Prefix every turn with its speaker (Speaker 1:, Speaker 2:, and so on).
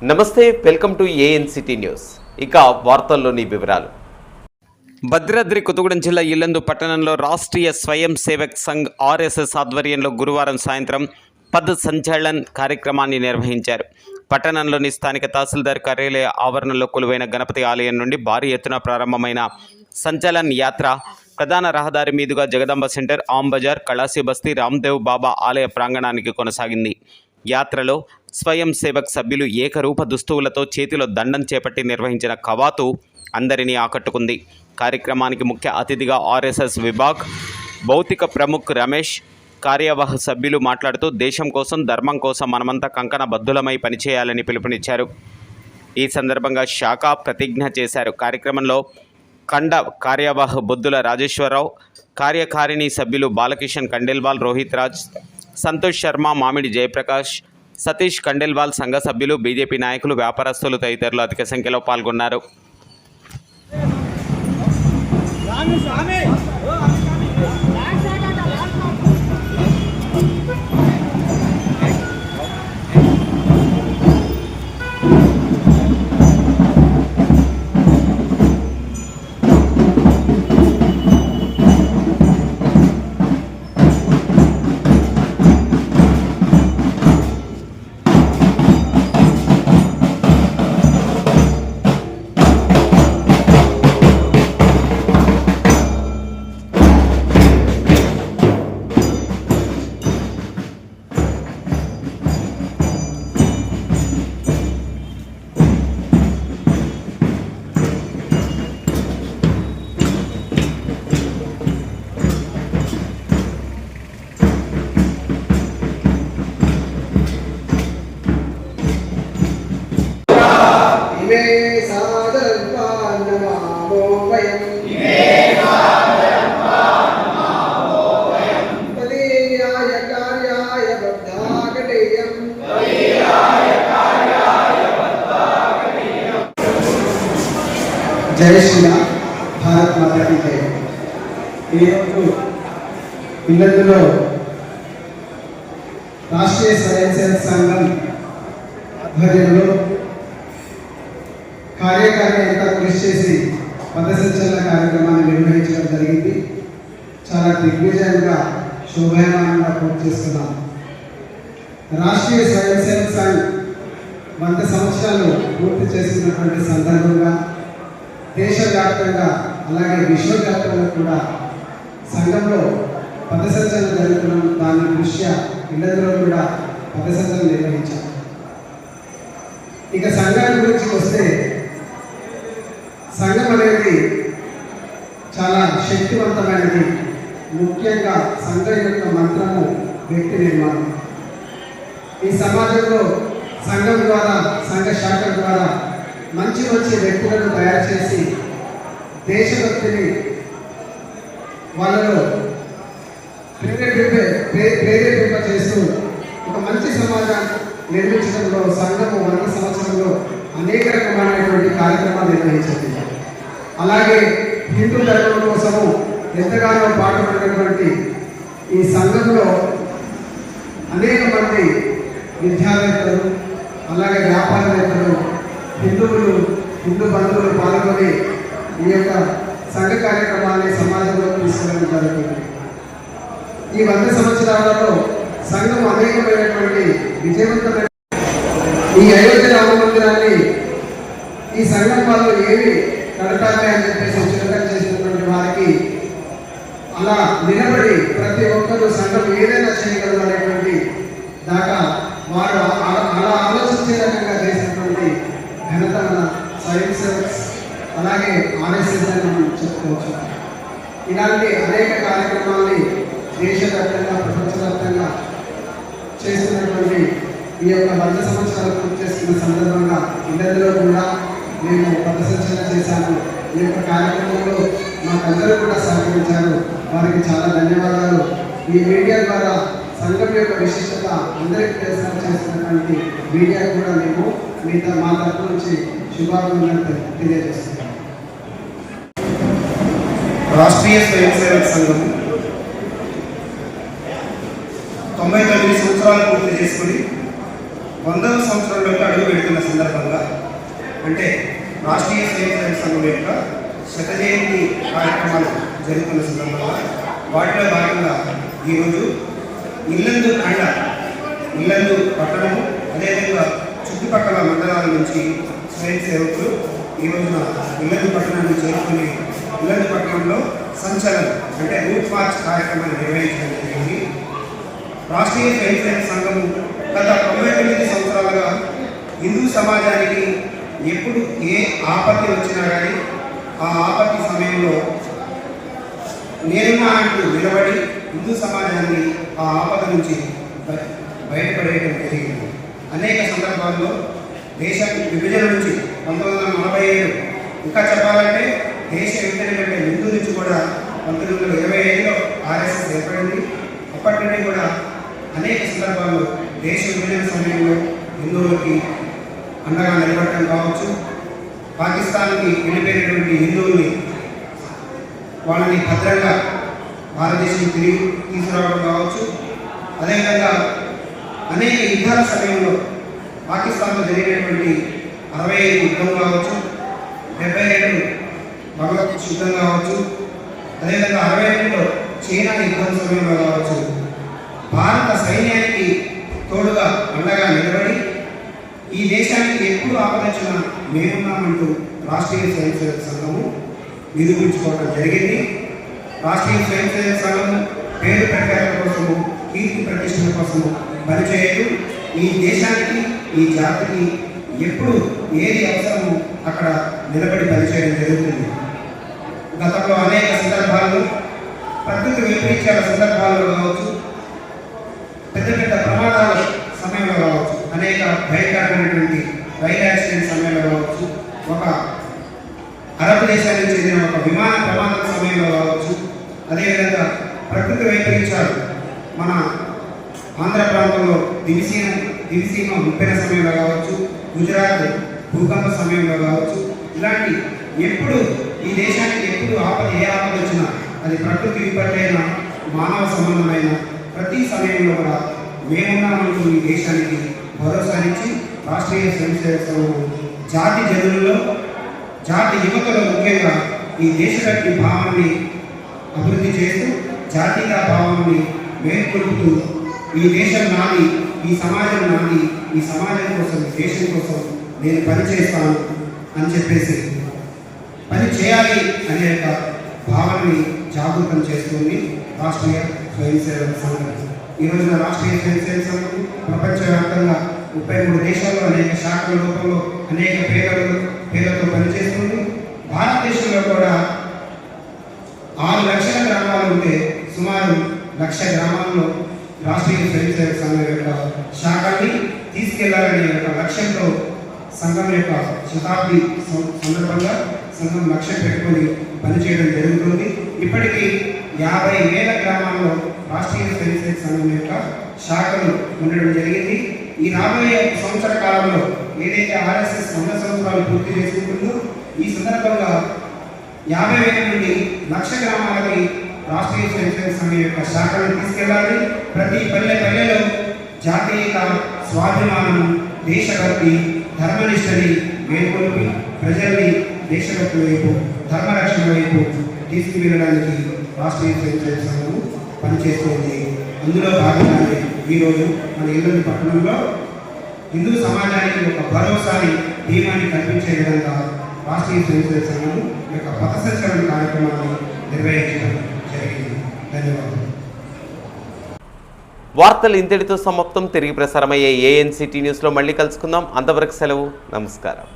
Speaker 1: నమస్తే, welcome to ANCT news. ఇక వార్తల్లోని వివరాలు. భద్రాద్రి కొత్తగూడెం జిల్లా ఇల్లందు పట్టణంలో రాష్ట్రీయ స్వయం సేవక్ సంఘ్ ఆర్ఎస్ఎస్ ఆధ్వర్యంలో గురువారం సాయంత్రం పద్ సంచలన్ కార్యక్రమాన్ని నిర్వహించారు. పట్టణంలోని స్థానిక తహసీల్దార్ కార్యాలయ ఆవరణలో కొలువైన గణపతి ఆలయం నుండి భారీ ఎత్తున ప్రారంభమైన సంచలన్ యాత్ర ప్రధాన రహదారి మీదుగా జగదాంబ సెంటర్, ఆమ్ బజార్, కళాసి బస్తీ, రామ్దేవ్ బాబా ఆలయ ప్రాంగణానికి కొనసాగింది. యాత్రలో స్వయం సేవక్ సభ్యులు ఏకరూప దుస్తువులతో చేతిలో దండం చేపట్టి నిర్వహించిన కవాతు అందరినీ ఆకట్టుకుంది. కార్యక్రమానికి ముఖ్య అతిథిగా ఆర్ఎస్ఎస్ విభాగ్ భౌతిక ప్రముఖ్ రమేష్, కార్యవాహ సభ్యులు మాట్లాడుతూ దేశం కోసం, ధర్మం కోసం మనమంతా కంకణ బద్దులమై పనిచేయాలని పిలుపునిచ్చారు. ఈ సందర్భంగా శాఖ ప్రతిజ్ఞ చేశారు. కార్యక్రమంలో కండ కార్యవాహ బొద్దుల రాజేశ్వరరావు, కార్యకారిణి సభ్యులు బాలకిషన్ కండేల్వాల్, రోహిత్ రాజ్, సంతోష్ శర్మ, మామిడి జయప్రకాష్, సతీష్ కండేల్వాల్, సంఘ సభ్యులు, బీజేపీ నాయకులు, వ్యాపారస్తులు తదితరులు అధిక సంఖ్యలో పాల్గొన్నారు.
Speaker 2: జై శ్రీరామ్, భారత్ మాతాకి జై. ఈరోజు ఇల్లందులో రాష్ట్రీయ స్వయం సేవక్ సంఘం ఆధ్వర్యంలో కార్యకారిణి అంతా కృషి చేసి పదసంచలన కార్యక్రమాన్ని నిర్వహించడం జరిగింది. చాలా దిగ్విజయంగా, శోభాయమానంగా పూర్తి చేస్తున్నాం. రాష్ట్రీయ స్వయం సేవక్ సంఘ్ 100 సంవత్సరాలు పూర్తి చేస్తున్నటువంటి సందర్భంగా దేశవ్యాప్తంగా అలాగే విశ్వవ్యాప్తంగా కూడా సంఘంలో పదసంచలనం జరుగుతున్న దాని దృష్ట్యా ఇళ్ళలో కూడా పదసంచలనం నిర్వహించారు. ఇక సంఘాల గురించి వస్తే, సంఘం అనేది చాలా శక్తివంతమైనది. ముఖ్యంగా సంఘం యొక్క మంత్రము వ్యక్తి నిర్మాణం. ఈ సమాజంలో సంఘం ద్వారా, సంఘ శాఖ ద్వారా మంచి మంచి వ్యక్తులను తయారు చేసి దేశభక్తిని వాళ్ళలో ప్రేరేపింప చేస్తూ ఒక మంచి సమాజాన్ని నిర్మించడంలో సంఘము 100 సంవత్సరంలో అనేక రకమైనటువంటి కార్యక్రమాలు నిర్వహించింది. అలాగే హిందూ ధర్మం కోసము ఎంతగానో పాటుపడినటువంటి ఈ సంఘంలో అనేక మంది విద్యావేత్తలు, అలాగే వ్యాపారవేత్తలు, హిందువులు, హిందూ బంధువులు పాల్గొని ఈ యొక్క సంఘ కార్యక్రమాన్ని సమాజంలో తీసుకెళ్ళడం జరుగుతుంది. ఈ 100 సంవత్సరాలలో సంఘం అనేకమైనటువంటి విజయవంతమైన ఈ అయోధ్య రామ మందిరాన్ని ఈ సంఘం వాళ్ళు ఏమి కడతామే అని చెప్పేసి చిరకం చేసినటువంటి వారికి అలా నిలబడి ప్రతి ఒక్కరూ సంఘం ఏదైనా చేయగలరు అనేటువంటి దాకా వారు అలా ఆలోచించే రకంగా చేసినటువంటి ఘనత మన స్వయం సేవక్స్ అలాగే ఆర్ఎస్ఎస్ అని మనం చెప్పుకోవచ్చు. ఇలాంటి అనేక కార్యక్రమాల్ని దేశవ్యాప్తంగా, ప్రపంచవ్యాప్తంగా చేస్తున్నటువంటి ఈ యొక్క 100 సంవత్సరాలు పూర్తి చేసుకున్న సందర్భంగా ఇళ్ళలో కూడా మేము పదసంచలనం చేశాము. ఈ యొక్క కార్యక్రమంలో మాకందరూ కూడా సహకరించారు. వారికి చాలా ధన్యవాదాలు. ఈ మీడియా ద్వారా సంఘం యొక్క విశిష్టత అందరికీ చేస్తున్నటువంటి మీడియా కూడా మేము మా తరఫు నుంచి శుభాకాంక్షలు తెలియజేస్తున్నాం. రాష్ట్రీయ స్వయం సేవక్ సంఘం 99 సంవత్సరాలు పూర్తి చేసుకుని 100వ సంవత్సరంలోకి అడుగు పెడుతున్న సందర్భంగా, అంటే రాష్ట్రీయ స్వయం సేవక్ సంఘం యొక్క శత జయంతి కార్యక్రమాలు జరుగుతున్న సందర్భంగా వాటిలో భాగంగా ఈరోజు ఇల్లందు అండ, ఇల్లందు పట్టణము, అదేవిధంగా చుట్టుపక్కల మండలాల నుంచి స్వయం సేవకులు ఈ రోజున ఇల్లందు పట్టణాన్ని చేరుకుని ఇల్లందు పట్టణంలో సంచలనం అంటే రూట్ మార్చ్ కార్యక్రమాన్ని నిర్వహించడం జరిగింది. రాష్ట్రీయ స్వయం సేవక సంఘము గత 99 సంవత్సరాలుగా హిందూ సమాజానికి ఎప్పుడు ఏ ఆపత్తి వచ్చినా కానీ ఆ ఆపత్తి సమయంలో నేనున్నా అంటూ నిలబడి హిందూ సమాజాన్ని ఆ ఆపద నుంచి బయటపడేయడం జరిగింది. అనేక సందర్భాల్లో దేశ విభజన నుంచి 1947, ఇంకా చెప్పాలంటే దేశ విభజన కంటే ముందు నుంచి కూడా 1925లో ఆర్ఎస్ఎస్ ఏర్పడింది. అప్పటి నుండి కూడా అనేక సందర్భాల్లో దేశ విభజన సమయంలో హిందువులకి అండగా నిలబడటం కావచ్చు, పాకిస్తాన్కి వెళ్ళిపోయినటువంటి హిందువుల్ని వాళ్ళని భద్రంగా భారతదేశం తిరిగి తీసుకురావడం కావచ్చు, అదేవిధంగా అనేక యుద్ధాల సమయంలో పాకిస్తాన్లో జరిగినటువంటి 65 యుద్ధం కావచ్చు, 77 బంగ్లాదేశ్ యుద్ధం కావచ్చు, అదేవిధంగా 62లో చైనా యుద్ధం సమయంలో కావచ్చు, భారత సైన్యానికి తోడుగా అండగా నిలబడి ఈ దేశానికి ఎప్పుడు ఆపదొచ్చినా మేమున్నామంటూ రాష్ట్రీయ స్వయం సేవక సంఘము నిరూపించుకోవడం జరిగింది. రాష్ట్రీయ స్వయం సేవక సంఘము పేరు ప్రఖ్యాతుల కోసము, కీర్తి ప్రతిష్టల కోసము పనిచేయదు. ఈ దేశానికి, ఈ జాతికి ఎప్పుడు ఏది అవసరమో అక్కడ నిలబడి పనిచేయడం జరుగుతుంది. గతంలో అనేక సందర్భాల్లో ప్రకృతి వైపరీత్యాల సందర్భాల్లో కావచ్చు, పెద్ద పెద్ద ప్రమాదాల సమయంలో కావచ్చు, అనేక భయంకరమైనటువంటి రైలు యాక్సిడెంట్ సమయంలో కావచ్చు, ఒక అరబ్ దేశానికి చెందిన ఒక విమాన ప్రమాదం సమయంలో కావచ్చు, అదేవిధంగా ప్రకృతి వైపరీత్యాలు మన ఆంధ్ర ప్రాంతంలో దివిసీమ ముప్పిన సమయంలో కావచ్చు, గుజరాత్ భూకంప సమయంలో కావచ్చు, ఇలాంటి ఎప్పుడు ఈ దేశానికి ఎప్పుడు ఏ ఆపద వచ్చినా అది ప్రకృతి విపత్తైన మానవ సంబంధమైన ప్రతి సమయంలో కూడా మేమున్నామంటూ ఈ దేశానికి భరోసానిచ్చి రాష్ట్రీయ స్వయం సేవక సంఘం జాతి జనులలో, జాతి యువతలో ముఖ్యంగా ఈ దేశభక్తి భావాన్ని అభివృద్ధి చేస్తూ జాతీయ భావాన్ని మేల్కొల్పుతూ ఈ దేశం నాది, ఈ సమాజం నాది, ఈ సమాజం కోసం, ఈ దేశం కోసం నేను పనిచేస్తాను అని చెప్పేసి పని చేయాలి అనే యొక్క భావాన్ని జాగృతం చేస్తుంది రాష్ట్రీయ స్వయం సేవక సంఘం. ఈ రోజున రాష్ట్రీయ స్వయం సేవక సంఘం ప్రపంచవ్యాప్తంగా 33 దేశాల్లో అనేక శాఖల రూపంలో అనేక పేర్లతో పనిచేస్తుంది. భారతదేశంలో కూడా 6 లక్షల గ్రామాలు ఉంటే సుమారు 1,00,000 గ్రామాల్లో రాష్ట్రీయ స్వయం సేవక సంఘం యొక్క శాఖని తీసుకెళ్లాలనే ఒక లక్ష్యంతో సంఘం యొక్క శతాబ్ది సందర్భంగా సంఘం లక్ష్యం పెట్టుకొని పనిచేయడం జరుగుతుంది. ఇప్పటికీ 50,000 గ్రామాల్లో రాష్ట్రీయ స్వయం సేవక సంఘం యొక్క శాఖలు ఉండడం జరిగింది. ఈ రాబోయే సంవత్సర కాలంలో ఏదైతే ఆర్ఎస్ఎస్ 100 సంవత్సరాలు పూర్తి చేసుకుంటుందో ఈ సందర్భంగా 50,000 నుండి 1,00,000 గ్రామాలకి రాష్ట్రీయ స్వయం సేవక సంఘం యొక్క శాఖలను తీసుకెళ్లాలి. ప్రతి పల్లెలో జాతీయత, స్వాభిమానం, దేశభక్తి, ధర్మనిష్టని మేల్కొల్పి ప్రజల్ని దేశభక్తి వైపు, ధర్మరక్షణ వైపు తీసుకువెళ్ళడానికి రాష్ట్రీయ స్వయం సేవక సంఘం పనిచేస్తుంది. అందులో భాగంగానే ఈరోజు మన ఇల్లందు పట్టణంలో హిందూ సమాజానికి ఒక భరోసాని, ధీమాన్ని కల్పించే విధంగా రాష్ట్రీయ స్వయం సేవక సంఘం యొక్క పథసంచలన కార్యక్రమాన్ని నిర్వహించడం జరిగింది. ధన్యవాదాలు.
Speaker 1: వార్తలు ఇంతటితో సమాప్తం. తిరిగి ప్రసారమయ్యే ఏఎన్సిటీ న్యూస్లో మళ్ళీ కలుసుకుందాం. అంతవరకు సెలవు. నమస్కారం.